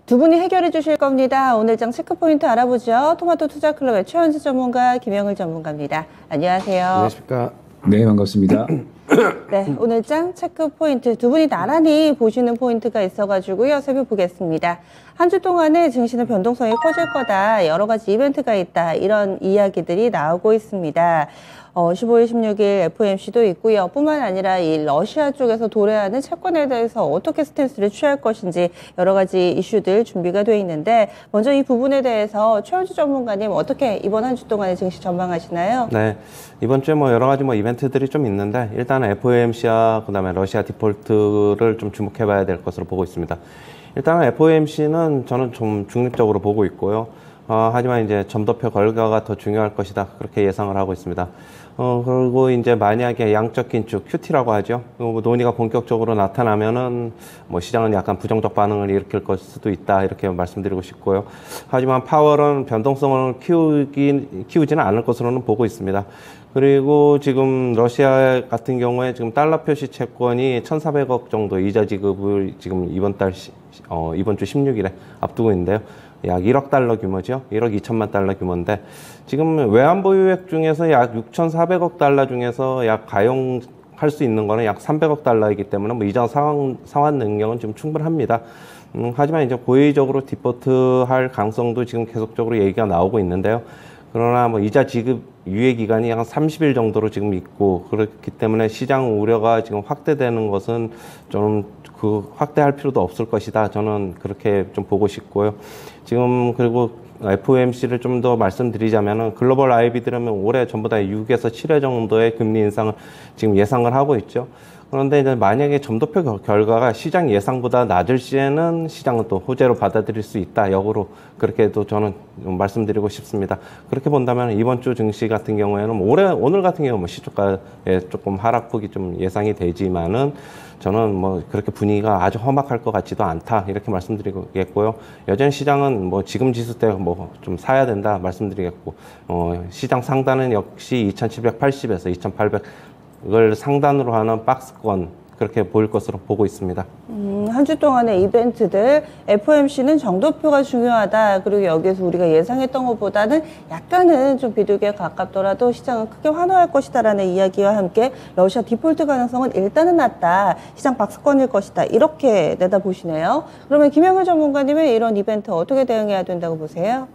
두 분이 해결해 주실 겁니다. 오늘장 체크포인트 알아보죠. 토마토 투자클럽의 최원수 전문가, 김영일 전문가입니다. 안녕하세요. 안녕하십니까. 네, 반갑습니다. 네, 오늘장 체크포인트 두 분이 나란히 보시는 포인트가 있어가지고요. 살펴보겠습니다. 한 주 동안에 증시는 변동성이 커질 거다. 여러 가지 이벤트가 있다. 이런 이야기들이 나오고 있습니다. 15일, 16일 FOMC도 있고요. 뿐만 아니라 이 러시아 쪽에서 도래하는 채권에 대해서 어떻게 스탠스를 취할 것인지 여러 가지 이슈들 준비가 돼 있는데 먼저 이 부분에 대해서 최원수 전문가님 어떻게 이번 한 주 동안의 증시 전망하시나요? 네, 이번 주에 여러 가지 이벤트들이 좀 있는데 일단은 FOMC와 그다음에 러시아 디폴트를 좀 주목해봐야 될 것으로 보고 있습니다. 일단은 FOMC는 저는 좀 중립적으로 보고 있고요. 하지만 이제 점도표 결과가 더 중요할 것이다. 그렇게 예상을 하고 있습니다. 그리고 이제 만약에 양적 긴축, QT라고 하죠. 논의가 본격적으로 나타나면은 시장은 약간 부정적 반응을 일으킬 걸 수도 있다. 이렇게 말씀드리고 싶고요. 하지만 파월은 변동성을 키우지는 않을 것으로는 보고 있습니다. 그리고 지금 러시아 같은 경우에 지금 달러 표시 채권이 1,400억 정도 이자 지급을 지금 이번 주 16일에 앞두고 있는데요. 약 1억 달러 규모죠. 1억 2천만 달러 규모인데 지금 외환 보유액 중에서 약 6,400억 달러 중에서 약 가용할 수 있는 거는 약 300억 달러이기 때문에 이자 상환 능력은 지금 충분합니다. 하지만 이제 고의적으로 디포트 할 가능성도 지금 계속적으로 얘기가 나오고 있는데요. 그러나 이자 지급 유예 기간이 약 30일 정도로 지금 있고 그렇기 때문에 시장 우려가 지금 확대되는 것은 좀 확대할 필요도 없을 것이다. 저는 그렇게 좀 보고 싶고요. 지금 그리고 FOMC를 좀 더 말씀드리자면은 글로벌 IB들은 올해 전부 다 6에서 7회 정도의 금리 인상을 지금 예상을 하고 있죠. 그런데 이제 만약에 점도표 결과가 시장 예상보다 낮을 시에는 시장은 또 호재로 받아들일 수 있다. 역으로 그렇게도 저는 말씀드리고 싶습니다. 그렇게 본다면 이번 주 증시 같은 경우에는 오늘 같은 경우는 시초가에 조금 하락폭이 좀 예상이 되지만은 저는 그렇게 분위기가 아주 험악할 것 같지도 않다. 이렇게 말씀드리겠고요. 여전히 시장은 지금 지수 때 좀 사야 된다 말씀드리겠고, 시장 상단은 역시 2,780에서 2,800을 상단으로 하는 박스권 그렇게 보일 것으로 보고 있습니다. 한 주 동안의 이벤트들, FOMC는 정도표가 중요하다. 그리고 여기에서 우리가 예상했던 것보다는 약간은 좀 비둘기에 가깝더라도 시장은 크게 환호할 것이다라는 이야기와 함께 러시아 디폴트 가능성은 일단은 낮다. 시장 박스권일 것이다. 이렇게 내다보시네요. 그러면 김영일 전문가님은 이런 이벤트 어떻게 대응해야 된다고 보세요?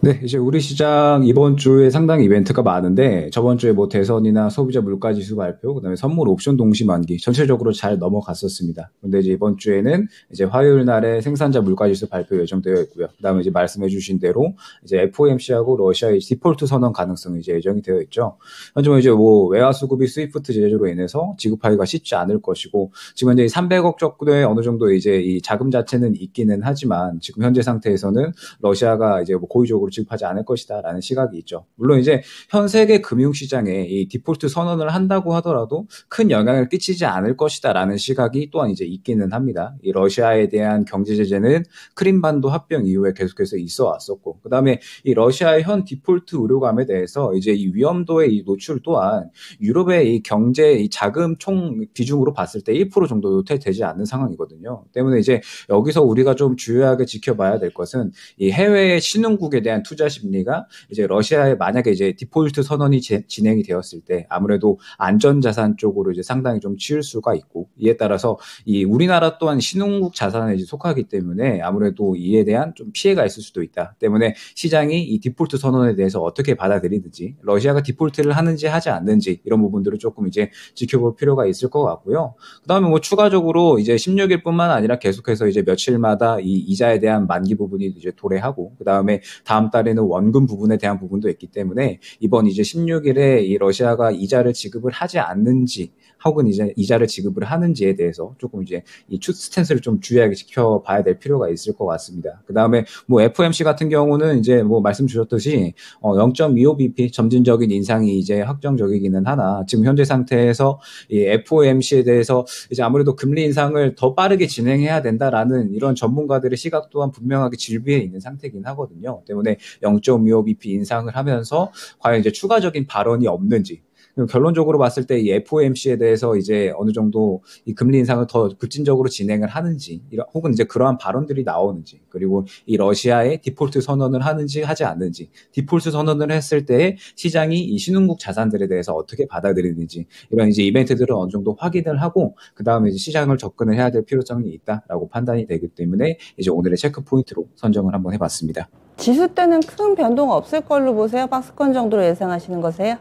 네, 이제 우리 시장 이번 주에 상당히 이벤트가 많은데 저번 주에 대선이나 소비자 물가 지수 발표, 그다음에 선물 옵션 동시 만기 전체적으로 잘 넘어갔었습니다. 근데 이제 이번 주에는 이제 화요일 날에 생산자 물가 지수 발표 예정되어 있고요. 그다음에 이제 말씀해 주신 대로 이제 FOMC하고 러시아의 디폴트 선언 가능성이 이제 예정이 되어 있죠. 현재 이제 외화 수급이 스위프트 제재로 인해서 지급하기가 쉽지 않을 것이고 지금 이제 300억 정도의 어느 정도 이제 이 자금 자체는 있기는 하지만 지금 현재 상태에서는 러시아가 이제 고의적으로 지급하지 않을 것이다라는 시각이 있죠. 물론 이제 현 세계 금융시장에 이 디폴트 선언을 한다고 하더라도 큰 영향을 끼치지 않을 것이다라는 시각이 또한 이제 있기는 합니다. 이 러시아에 대한 경제 제재는 크림반도 합병 이후에 계속해서 있어 왔었고, 그다음에 이 러시아의 현 디폴트 우려감에 대해서 이제 이 위험도의 이 노출 또한 유럽의 이 경제 이 자금 총 비중으로 봤을 때 1% 정도도 되지 않는 상황이거든요. 때문에 이제 여기서 우리가 좀 주요하게 지켜봐야 될 것은 이 해외의 신흥국에 대한 투자 심리가 이제 러시아에 만약에 이제 디폴트 선언이 진행이 되었을 때 아무래도 안전자산 쪽으로 이제 상당히 좀 치울 수가 있고, 이에 따라서 이 우리나라 또한 신흥국 자산에 이제 속하기 때문에 아무래도 이에 대한 좀 피해가 있을 수도 있다. 때문에 시장이 이 디폴트 선언에 대해서 어떻게 받아들이는지, 러시아가 디폴트를 하는지 하지 않는지 이런 부분들을 조금 이제 지켜볼 필요가 있을 것 같고요. 그다음에 추가적으로 이제 16일뿐만 아니라 계속해서 이제 며칠마다 이 이자에 대한 만기 부분이 이제 도래하고, 그다음에 다음 달에는 원금 부분에 대한 부분도 있기 때문에 이번 이제 16일에 이 러시아가 이자를 지급을 하지 않는지 혹은 이제 이자를 지급을 하는지에 대해서 조금 이제 이 스탠스를 좀 주의하게 지켜봐야 될 필요가 있을 것 같습니다. 그다음에 FOMC 같은 경우는 이제 말씀 주셨듯이 0.25bp 점진적인 인상이 이제 확정적이기는 하나, 지금 현재 상태에서 이 FOMC에 대해서 이제 아무래도 금리 인상을 더 빠르게 진행해야 된다라는 이런 전문가들의 시각 또한 분명하게 질비해 있는 상태이긴 하거든요. 때문에 0.25bp 인상을 하면서 과연 이제 추가적인 발언이 없는지, 결론적으로 봤을 때 이 FOMC에 대해서 이제 어느 정도 이 금리 인상을 더 급진적으로 진행을 하는지, 혹은 이제 그러한 발언들이 나오는지, 그리고 이 러시아의 디폴트 선언을 하는지 하지 않는지, 디폴트 선언을 했을 때 시장이 이 신흥국 자산들에 대해서 어떻게 받아들이는지, 이런 이제 이벤트들을 어느 정도 확인을 하고 그 다음에 이제 시장을 접근을 해야 될 필요성이 있다라고 판단이 되기 때문에 이제 오늘의 체크 포인트로 선정을 한번 해봤습니다. 지수 때는 큰 변동 없을 걸로 보세요? 박스권 정도로 예상하시는 거세요?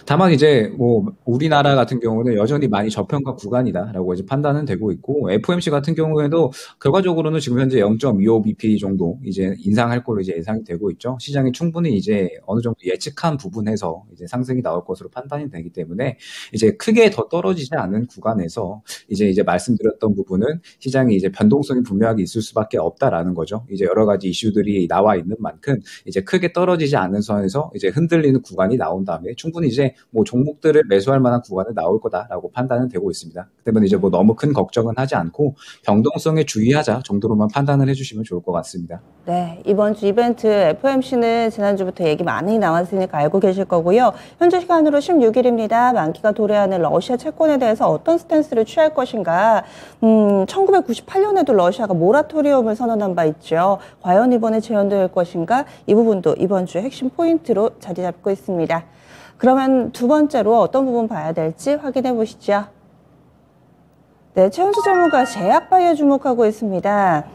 다만 이제 뭐 우리나라 같은 경우는 여전히 많이 저평가 구간이다라고 이제 판단은 되고 있고, FOMC 같은 경우에도 결과적으로는 지금 현재 0.25bp 정도 이제 인상할 걸로 이제 예상이 되고 있죠. 시장이 충분히 이제 어느 정도 예측한 부분에서 이제 상승이 나올 것으로 판단이 되기 때문에 이제 크게 더 떨어지지 않은 구간에서 이제 말씀드렸던 부분은 시장이 이제 변동성이 분명하게 있을 수밖에 없다라는 거죠. 이제 여러 가지 이슈들이 나와 있는 만큼 이제 크게 떨어지지 않은 선에서 이제 흔들리는 구간이 나온 다음에 충분히 이제 뭐 종목들을 매수할 만한 구간은 나올 거다라고 판단은 되고 있습니다. 그 때문에 이제 뭐 너무 큰 걱정은 하지 않고 변동성에 주의하자 정도로만 판단을 해주시면 좋을 것 같습니다. 네, 이번 주 이벤트 FOMC는 지난주부터 얘기 많이 나왔으니까 알고 계실 거고요. 현재 시간으로 16일입니다. 만기가 도래하는 러시아 채권에 대해서 어떤 스탠스를 취할 것인가. 1998년에도 러시아가 모라토리엄을 선언한 바 있죠. 과연 이번에 재현될 것인가? 이 부분도 이번 주의 핵심 포인트로 자리 잡고 있습니다. 그러면 두 번째로 어떤 부분 봐야 될지 확인해 보시죠. 네, 최은수 전문가 제약바이오에 주목하고 있습니다.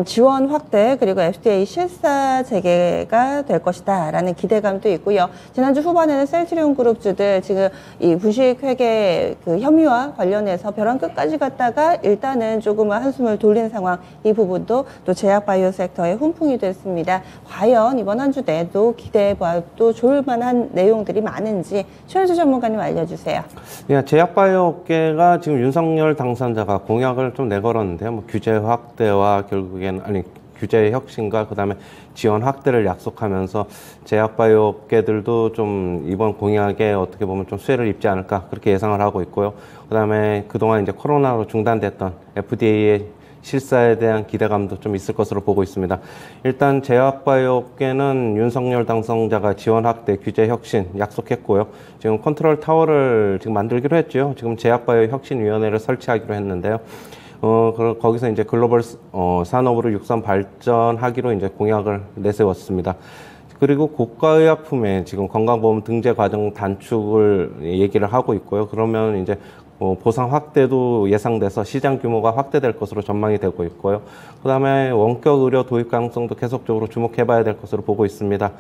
지원 확대 그리고 FDA 실사 재개가 될 것이다 라는 기대감도 있고요. 지난주 후반에는 셀트리온 그룹주들 지금 이 부식회계 그 혐의와 관련해서 벼랑 끝까지 갔다가 일단은 조금은 한숨을 돌린 상황, 이 부분도 또 제약바이오 섹터의 훈풍이 됐습니다. 과연 이번 한 주 내도 기대해봐도 좋을 만한 내용들이 많은지 최은수 전문가님 알려주세요. 예, 제약바이오업계가 지금 윤석열 당선자가 공약을 좀 내걸었는데요. 뭐 규제 확대와 결국에는 규제 혁신과 그다음에 지원 확대를 약속하면서 제약바이오업계들도 좀 이번 공약에 어떻게 보면 좀 수혜를 입지 않을까 그렇게 예상을 하고 있고요. 그다음에 그동안 이제 코로나로 중단됐던 FDA의 실사에 대한 기대감도 좀 있을 것으로 보고 있습니다. 일단 제약바이오업계는 윤석열 당선자가 지원 확대, 규제 혁신 약속했고요. 지금 컨트롤 타워를 지금 만들기로 했죠. 지금 제약바이오 혁신위원회를 설치하기로 했는데요. 거기서 이제 글로벌 산업으로 육선 발전하기로 이제 공약을 내세웠습니다. 그리고 고가의약품의 지금 건강보험 등재 과정 단축을 얘기를 하고 있고요. 그러면 이제 보상 확대도 예상돼서 시장 규모가 확대될 것으로 전망이 되고 있고요. 그다음에 원격 의료 도입 가능성도 계속적으로 주목해봐야 될 것으로 보고 있습니다.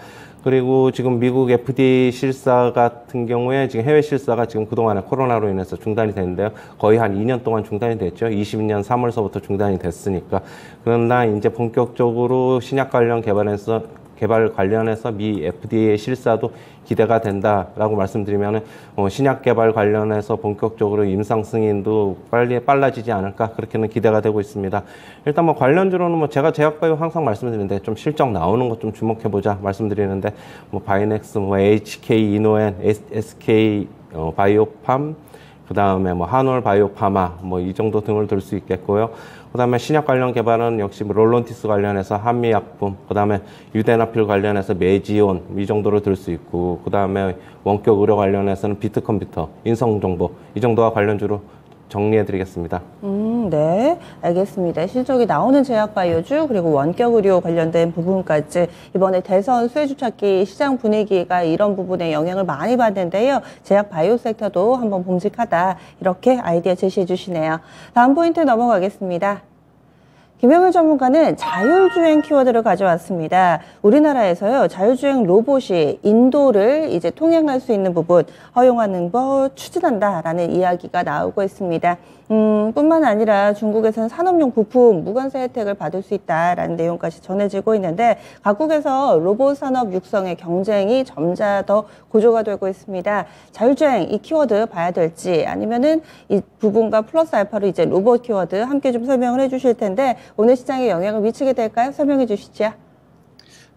그리고 지금 미국 FDA 실사 같은 경우에 지금 해외 실사가 지금 그동안에 코로나로 인해서 중단이 됐는데요. 거의 한 2년 동안 중단이 됐죠. 20년 3월서부터 중단이 됐으니까. 그러나 이제 본격적으로 신약 관련 개발 관련해서 미 FDA 실사도 기대가 된다라고 말씀드리면 신약 개발 관련해서 본격적으로 임상 승인도 빨라지지 않을까 그렇게는 기대가 되고 있습니다. 일단 뭐 관련주로는 뭐 제가 제약바이오 항상 말씀드리는데 좀 실적 나오는 것 좀 주목해보자 말씀드리는데 뭐 바이넥스, 뭐 HK 이노엔, SK 바이오팜, 그다음에 뭐 한올 바이오파마 뭐 이 정도 등을 들 수 있겠고요. 그다음에 신약 관련 개발은 역시 뭐 롤론티스 관련해서 한미약품, 그다음에 유대나필 관련해서 메지온 이 정도로 들 수 있고, 그다음에 원격 의료 관련해서는 비트컴퓨터, 인성정보 이 정도와 관련주로 정리해드리겠습니다. 네, 알겠습니다. 실적이 나오는 제약바이오주 그리고 원격 의료 관련된 부분까지 이번에 대선 수혜주 찾기 시장 분위기가 이런 부분에 영향을 많이 받는데요. 제약바이오 섹터도 한번 봄직하다 이렇게 아이디어 제시해 주시네요. 다음 포인트 넘어가겠습니다. 김영일 전문가는 자율주행 키워드를 가져왔습니다. 우리나라에서요, 자율주행 로봇이 인도를 이제 통행할 수 있는 부분 허용하는 거 추진한다라는 이야기가 나오고 있습니다. 뿐만 아니라 중국에서는 산업용 부품 무관세 혜택을 받을 수 있다라는 내용까지 전해지고 있는데 각국에서 로봇 산업 육성의 경쟁이 점차 더 고조가 되고 있습니다. 자율주행 이 키워드 봐야 될지 아니면은 이 부분과 플러스 알파로 이제 로봇 키워드 함께 좀 설명을 해주실 텐데 오늘 시장에 영향을 미치게 될까요? 설명해 주시죠.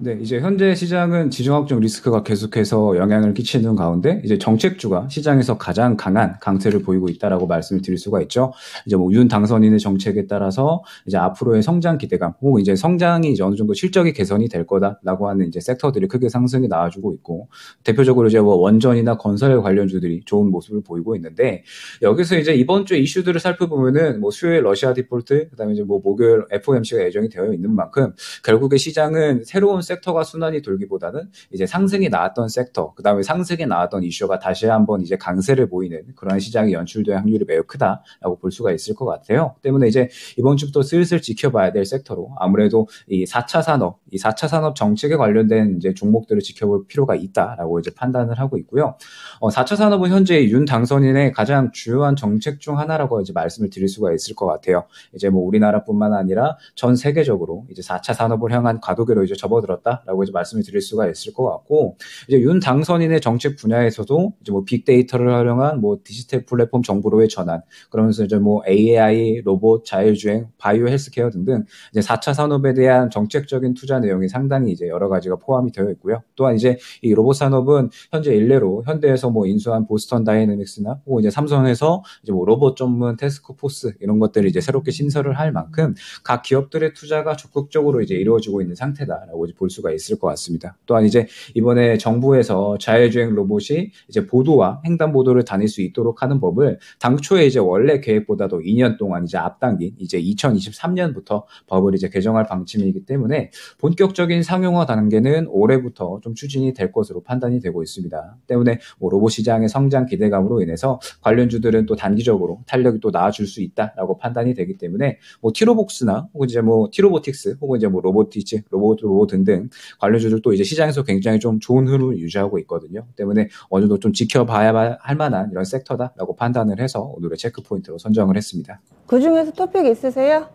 네, 이제 현재 시장은 지정학적 리스크가 계속해서 영향을 끼치는 가운데 이제 정책주가 시장에서 가장 강한 강세를 보이고 있다라고 말씀을 드릴 수가 있죠. 이제 뭐 윤 당선인의 정책에 따라서 이제 앞으로의 성장 기대감 혹은 이제 성장이 이제 어느 정도 실적이 개선이 될 거다라고 하는 이제 섹터들이 크게 상승이 나와주고 있고 대표적으로 이제 뭐 원전이나 건설 관련주들이 좋은 모습을 보이고 있는데 여기서 이제 이번 주 이슈들을 살펴보면은 뭐 수요일 러시아 디폴트 그다음에 이제 뭐 목요일 FOMC가 예정이 되어 있는 만큼 결국에 시장은 새로운 섹터가 순환이 돌기보다는 이제 상승이 나왔던 섹터, 그다음에 상승이 나왔던 이슈가 다시 한번 이제 강세를 보이는 그러한 시장이 연출될 확률이 매우 크다라고 볼 수가 있을 것 같아요. 때문에 이제 이번 주부터 슬슬 지켜봐야 될 섹터로 아무래도 이 4차 산업, 이 4차 산업 정책에 관련된 이제 종목들을 지켜볼 필요가 있다라고 이제 판단을 하고 있고요. 4차 산업은 현재 윤 당선인의 가장 주요한 정책 중 하나라고 이제 말씀을 드릴 수가 있을 것 같아요. 이제 뭐 우리나라뿐만 아니라 전 세계적으로 이제 4차 산업을 향한 과도기로 이제 접어들었다라고 이제 말씀을 드릴 수가 있을 것 같고 이제 윤 당선인의 정책 분야에서도 이제 뭐 빅데이터를 활용한 뭐 디지털 플랫폼 정보로의 전환 그러면서 이제 뭐 AI, 로봇, 자율주행, 바이오 헬스케어 등등 이제 4차 산업에 대한 정책적인 투자 내용이 상당히 이제 여러 가지가 포함이 되어 있고요. 또한 이제 이 로봇 산업은 현재 일례로 현대에서 뭐 인수한 보스턴 다이내믹스나 혹은 이제 삼성에서 이제 뭐 로봇 전문 태스크포스 이런 것들을 이제 새롭게 신설을 할 만큼 각 기업들의 투자가 적극적으로 이제 이루어지고 있는 상태다라고 이제 볼 수가 있을 것 같습니다. 또한 이제 이번에 정부에서 자율주행 로봇이 이제 보도와 횡단보도를 다닐 수 있도록 하는 법을 당초에 이제 원래 계획보다도 2년 동안 이제 앞당긴 이제 2023년부터 법을 이제 개정할 방침이기 때문에 본격적인 상용화 단계는 올해부터 좀 추진이 될 것으로 판단이 되고 있습니다. 때문에 뭐 로봇 시장의 성장 기대감으로 인해서 관련주들은 또 단기적으로 탄력이 또 나아질 수 있다라고 판단이 되기 때문에 뭐 티로복스나 혹은 이제 뭐 티로보틱스 혹은 이제 뭐 로보티치, 로봇 등등 관련주들도 이제 시장에서 굉장히 좀 좋은 흐름을 유지하고 있거든요. 때문에 어느 정도 좀 지켜봐야 할 만한 이런 섹터다라고 판단을 해서 오늘의 체크 포인트로 선정을 했습니다. 그 중에서 토픽 있으세요?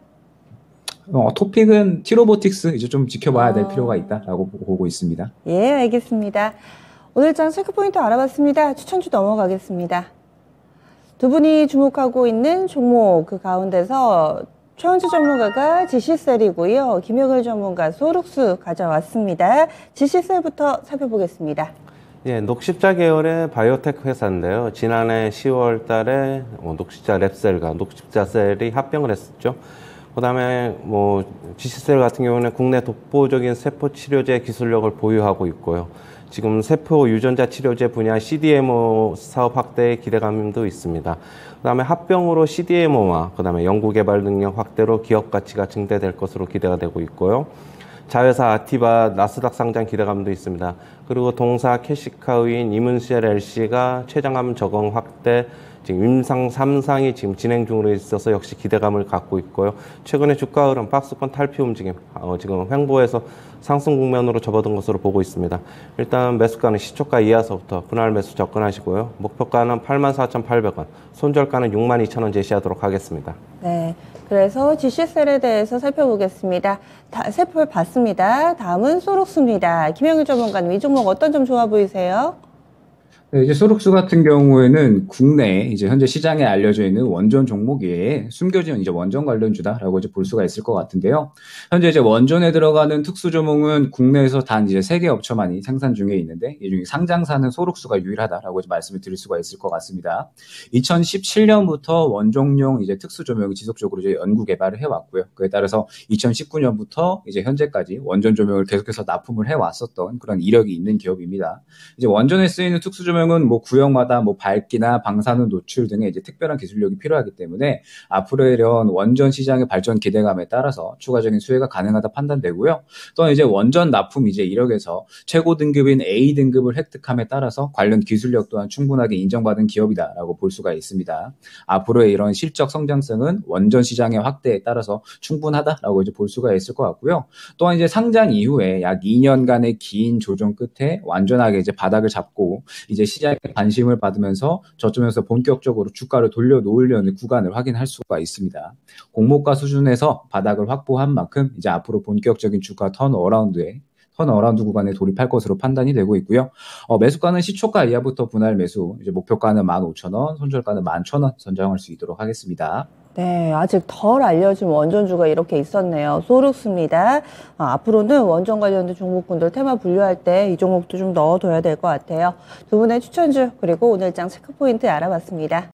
토픽은 티로보틱스 이제 좀 지켜봐야 될 필요가 있다라고 보고 있습니다. 예, 알겠습니다. 오늘 장 체크 포인트 알아봤습니다. 추천주 넘어가겠습니다. 두 분이 주목하고 있는 종목 그 가운데서 최원주 전문가가 지시셀이고요. 김영일 전문가 소룩수 가져왔습니다. 지시셀부터 살펴보겠습니다. 예, 녹십자 계열의 바이오텍 회사인데요. 지난해 10월 달에 녹십자 랩셀과 녹십자 셀이 합병을 했었죠. 그 다음에 뭐 지시셀 같은 경우는 국내 독보적인 세포 치료제 기술력을 보유하고 있고요. 지금 세포 유전자 치료제 분야 CDMO 사업 확대에 기대감도 있습니다. 그 다음에 합병으로 CDMO와 그 다음에 연구개발 능력 확대로 기업 가치가 증대될 것으로 기대가 되고 있고요. 자회사 아티바 나스닥 상장 기대감도 있습니다. 그리고 동사 캐시카우인 이문셀 LC가 췌장암 적응 확대 지금 임상 3상이 지금 진행 중으로 있어서 역시 기대감을 갖고 있고요. 최근에 주가 흐름 박스권 탈피 움직임 지금 횡보해서 상승 국면으로 접어든 것으로 보고 있습니다. 일단 매수가는 시초가 이하서부터 분할 매수 접근하시고요. 목표가는 84,800원, 손절가는 62,000원 제시하도록 하겠습니다. 네, 그래서 지시셀에 대해서 살펴보겠습니다. 살펴봤습니다. 다음은 소록수입니다. 김영일 전문가님, 이 종목 어떤 점 좋아 보이세요? 네, 이제 소록수 같은 경우에는 국내 이제 현재 시장에 알려져 있는 원전 종목 외에 숨겨진 이제 원전 관련주다라고 이제 볼 수가 있을 것 같은데요. 현재 이제 원전에 들어가는 특수 종목은 국내에서 단 이제 3개 업체만이 생산 중에 있는데 이 중에 상장사는 소록수가 유일하다라고 이제 말씀을 드릴 수가 있을 것 같습니다. 2017년부터 원종용 이제 특수 조명을 지속적으로 이제 연구 개발을 해왔고요. 그에 따라서 2019년부터 이제 현재까지 원전 조명을 계속해서 납품을 해왔었던 그런 이력이 있는 기업입니다. 이제 원전에 쓰이는 특수 조명은 뭐 구역마다 뭐 밝기나 방사능 노출 등의 이제 특별한 기술력이 필요하기 때문에 앞으로의 이런 원전 시장의 발전 기대감에 따라서 추가적인 수혜가 가능하다 판단되고요. 또한 이제 원전 납품 이제 이력에서 최고 등급인 A 등급을 획득함에 따라서 관련 기술력 또한 충분하게 인정받은 기업이다라고 볼 수가 있습니다. 앞으로의 이런 실적 성장성은 원전 시장의 확대에 따라서 충분하다라고 이제 볼 수가 있을 것 같고요. 또한 이제 상장 이후에 약 2년간의 긴 조정 끝에 완전하게 이제 바닥을 잡고 이제 시장에 관심을 받으면서 저점에서 본격적으로 주가를 돌려놓으려는 구간을 확인할 수가 있습니다. 공모가 수준에서 바닥을 확보한 만큼 이제 앞으로 본격적인 주가 턴어라운드 구간에 돌입할 것으로 판단이 되고 있고요. 매수가는 시초가 이하부터 분할 매수, 이제 목표가는 15,000원, 손절가는 11,000원 선정할 수 있도록 하겠습니다. 네, 아직 덜 알려진 원전주가 이렇게 있었네요. 소룩스입니다. 앞으로는 원전 관련된 종목군들 테마 분류할 때 이 종목도 좀 넣어둬야 될 것 같아요. 두 분의 추천주 그리고 오늘장 체크포인트 알아봤습니다.